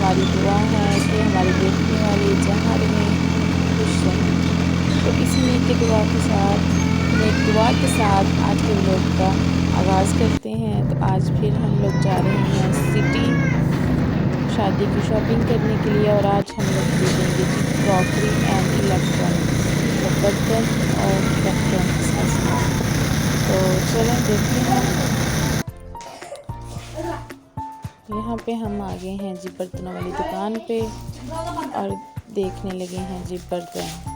हमारी दुआ है कि हमारे देखने वाले जहाँ रहें खुश रहें। तो इसी नेक की दुआ के साथ आज के व्लॉग का आगाज़ करते हैं। तो आज फिर हम लोग जा रहे हैं सिटी शादी की शॉपिंग करने के लिए, और आज हम लोग खरीदेंगे जी क्रॉकरी एंड इलेक्ट्रॉनिक्स, मतलब बर्तन और इलेक्ट्रॉनिक्स का सामान। तो चलें देखते हैं। यहाँ पे हम आ गए हैं जी बर्तनों वाली दुकान पे और देखने लगे हैं जी बर्तन।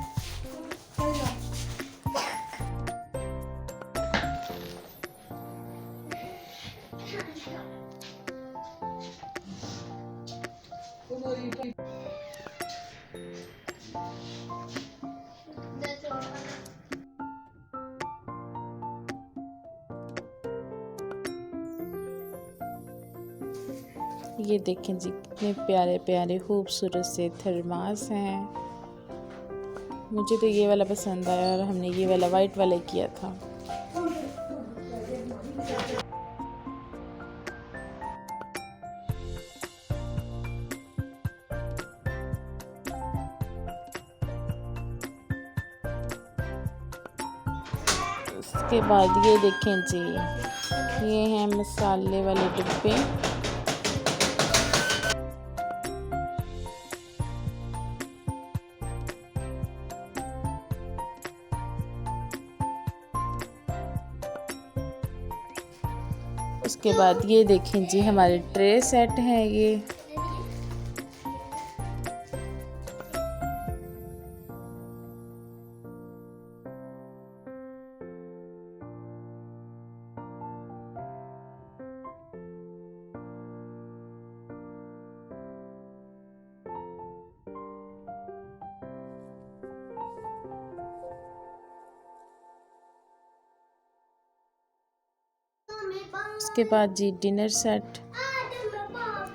ये देखें जी कितने प्यारे प्यारे खूबसूरत से थर्मास हैं। मुझे तो ये वाला पसंद आया और हमने ये वाला वाइट वाला किया था। उसके बाद ये देखें जी, ये हैं मसाले वाले डिब्बे। उसके बाद ये देखें जी हमारे ट्रे सेट हैं ये। उसके बाद जी डिनर सेट,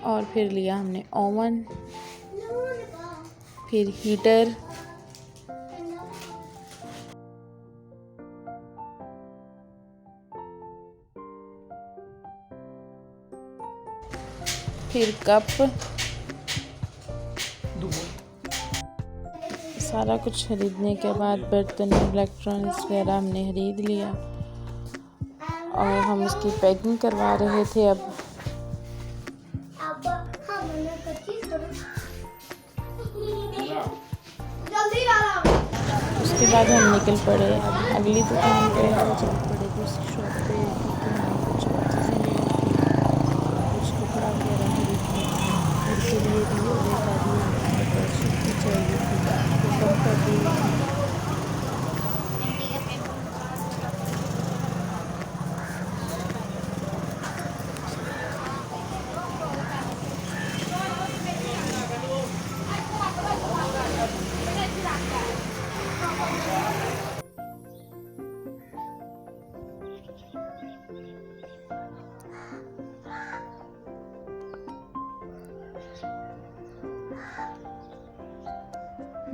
और फिर लिया हमने ओवन, फिर हीटर, फिर कप। सारा कुछ खरीदने के बाद बर्तन इलेक्ट्रॉनिक्स वगैरह हमने खरीद लिया और हम उसकी पैकिंग करवा रहे थे। अब उसके बाद हम निकल पड़े अगली दुकान पे, चल पड़े दूसरी शॉप पे, क्योंकि हमें कुछ और चीज़ें लेनी थी, कुछ कपड़ा वगैरह खरीदना था। उसके लिए भी और एक आदमी हमें बेडशीट भी चाहिए थी, तो कम कर दी थी।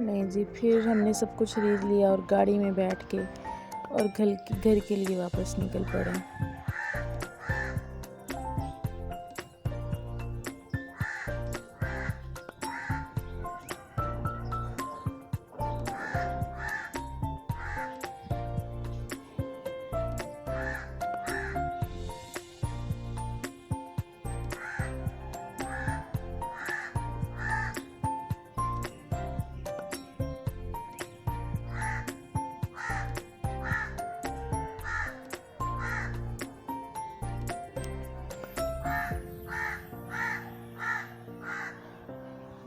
नहीं जी, फिर हमने सब कुछ खरीद लिया और गाड़ी में बैठ के और घर के लिए वापस निकल पड़े।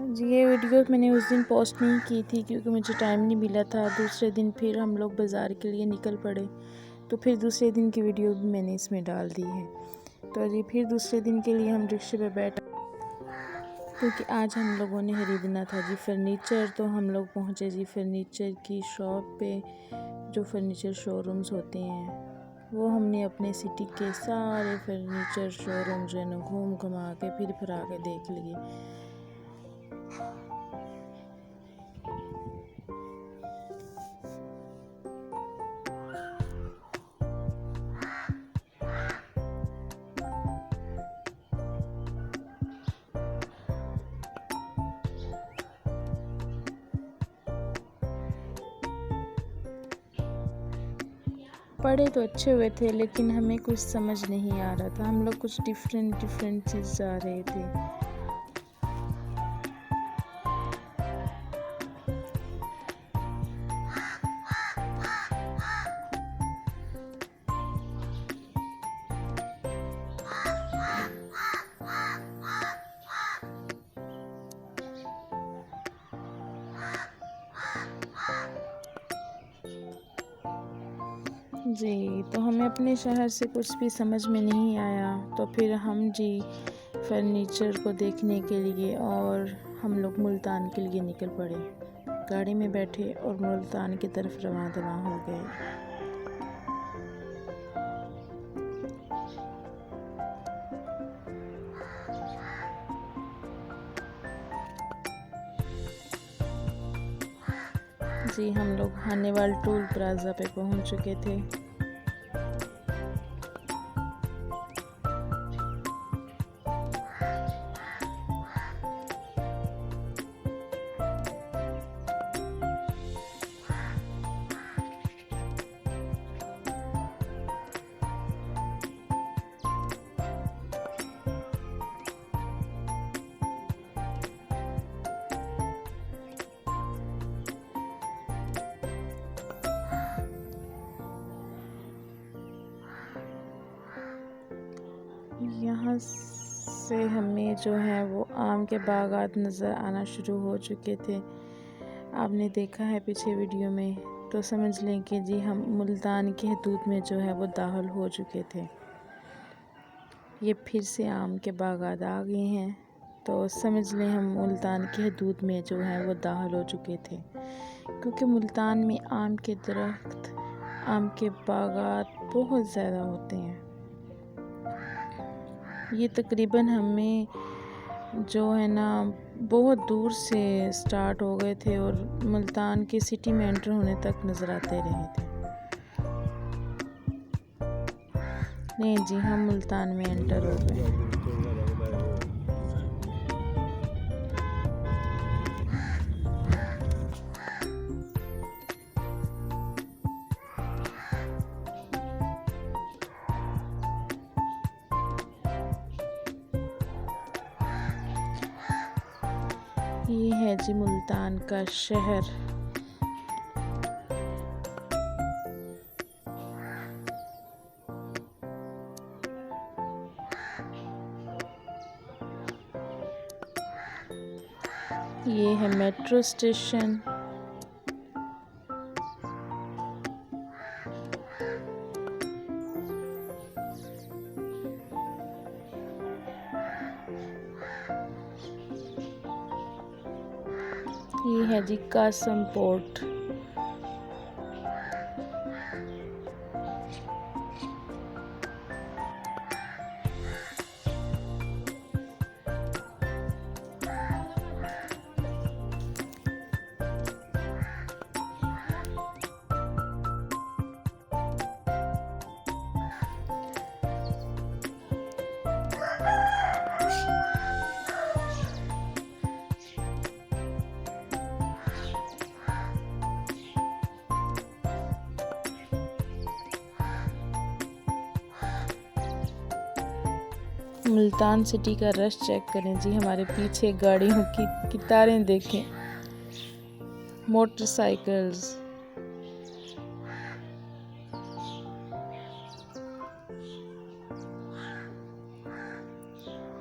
जी, ये वीडियो मैंने उस दिन पोस्ट नहीं की थी क्योंकि मुझे टाइम नहीं मिला था। दूसरे दिन फिर हम लोग बाज़ार के लिए निकल पड़े, तो फिर दूसरे दिन की वीडियो भी मैंने इसमें डाल दी है। तो जी फिर दूसरे दिन के लिए हम रिक्शे पे बैठ, क्योंकि आज हम लोगों ने खरीदना था जी फर्नीचर। तो हम लोग पहुँचे जी फर्नीचर की शॉप पे, जो फर्नीचर शोरूम्स होते हैं वो हमने अपने सिटी के सारे फर्नीचर शोरूम जो है ना घूम घुमा के फिर आके देख लिए। पढ़े तो अच्छे हुए थे लेकिन हमें कुछ समझ नहीं आ रहा था। हम लोग कुछ डिफरेंट चीज़ जा रहे थे। जी, तो हमें अपने शहर से कुछ भी समझ में नहीं आया, तो फिर हम जी फर्नीचर को देखने के लिए और हम लोग मुल्तान के लिए निकल पड़े। गाड़ी में बैठे और मुल्तान की तरफ रवाना हो गए। जी, हम लोग हानेवाल टोल प्लाजा पे पहुंच चुके थे। यहाँ से हमें जो है वो आम के बागात नज़र आना शुरू हो चुके थे। आपने देखा है पीछे वीडियो में, तो समझ लें कि जी हम मुल्तान की हदूद में जो है वो दाखिल हो चुके थे। ये फिर से आम के बागात आ गए हैं, तो समझ लें हम मुल्तान की हदूद में जो है वो दाखिल हो चुके थे। क्योंकि मुल्तान में आम के दरख्त, आम के बागात बहुत ज़्यादा होते हैं। ये तकरीबन हमें जो है ना बहुत दूर से स्टार्ट हो गए थे और मुल्तान की सिटी में एंटर होने तक नज़र आते रहे थे। नहीं जी, हम मुल्तान में एंटर हो गए। ये है जी मुल्तान का शहर। ये है मेट्रो स्टेशन। ये है जी कासम पोर्ट। मुल्तान सिटी का रश चेक करें जी। हमारे पीछे गाड़ियों की कतारें देखें, मोटरसाइकिल्स।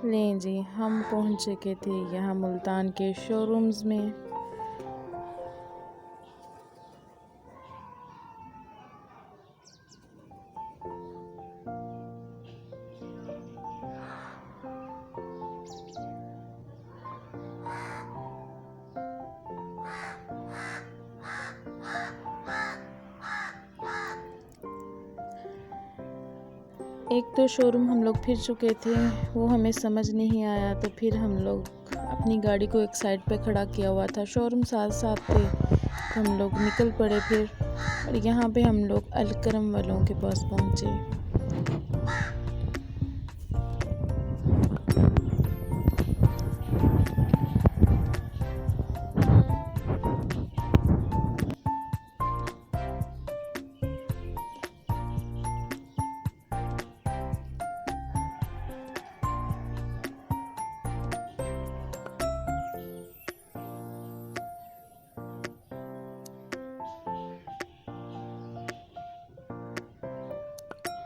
लें जी, हम पहुंच चुके थे यहाँ मुल्तान के शोरूम्स में। एक तो शोरूम हम लोग फिर चुके थे, वो हमें समझ नहीं आया, तो फिर हम लोग अपनी गाड़ी को एक साइड पे खड़ा किया हुआ था, शोरूम साथ साथ थे, तो हम लोग निकल पड़े फिर। और यहाँ पे हम लोग अलकरम वालों के पास पहुँचे।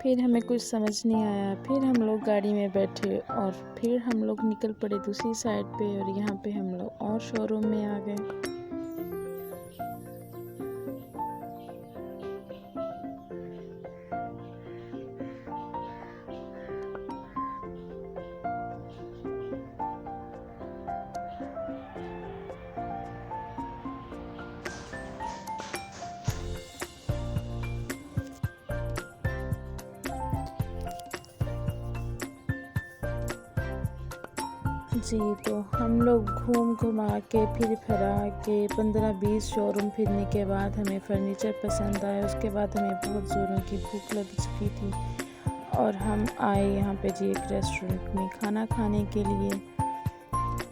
फिर हमें कुछ समझ नहीं आया, फिर हम लोग गाड़ी में बैठे और फिर हम लोग निकल पड़े दूसरी साइड पे, और यहाँ पे हम लोग और शोरूम में आ गए। जी, तो हम लोग घूम घुमा के फिर फिरा के 15-20 शोरूम फिरने के बाद हमें फ़र्नीचर पसंद आया। उसके बाद हमें बहुत ज़ोरों की भूख लग चुकी थी और हम आए यहाँ पे जी एक रेस्टोरेंट में खाना खाने के लिए।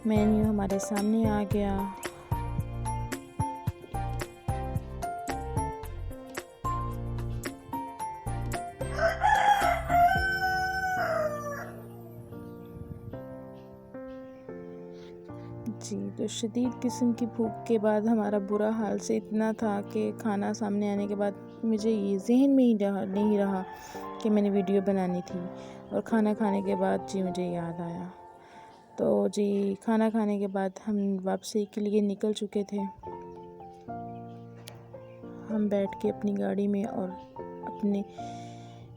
मेन्यू हमारे सामने आ गया। जी, तो शदीद किस्म की भूख के बाद हमारा बुरा हाल से इतना था कि खाना सामने आने के बाद मुझे ये ज़हन में ही नहीं रहा कि मैंने वीडियो बनानी थी, और खाना खाने के बाद जी मुझे याद आया। तो जी खाना खाने के बाद हम वापसी के लिए निकल चुके थे। हम बैठ के अपनी गाड़ी में और अपने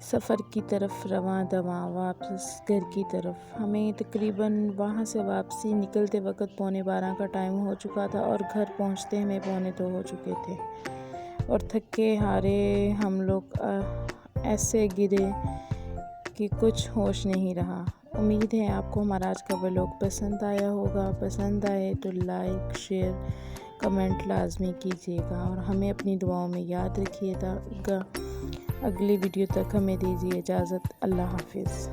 सफ़र की तरफ रवां दवां वापस घर की तरफ। हमें तकरीबन वहाँ से वापसी निकलते वक्त 11:15 का टाइम हो चुका था और घर पहुँचते हमें 11:45 हो चुके थे, और थके हारे हम लोग ऐसे गिरे कि कुछ होश नहीं रहा। उम्मीद है आपको हमारा आज का व्लॉग पसंद आया होगा। पसंद आए तो लाइक शेयर कमेंट लाजमी कीजिएगा और हमें अपनी दुआओं में याद रखिएगा। अगली वीडियो तक हमें दीजिए इजाज़त। अल्लाह हाफिज़।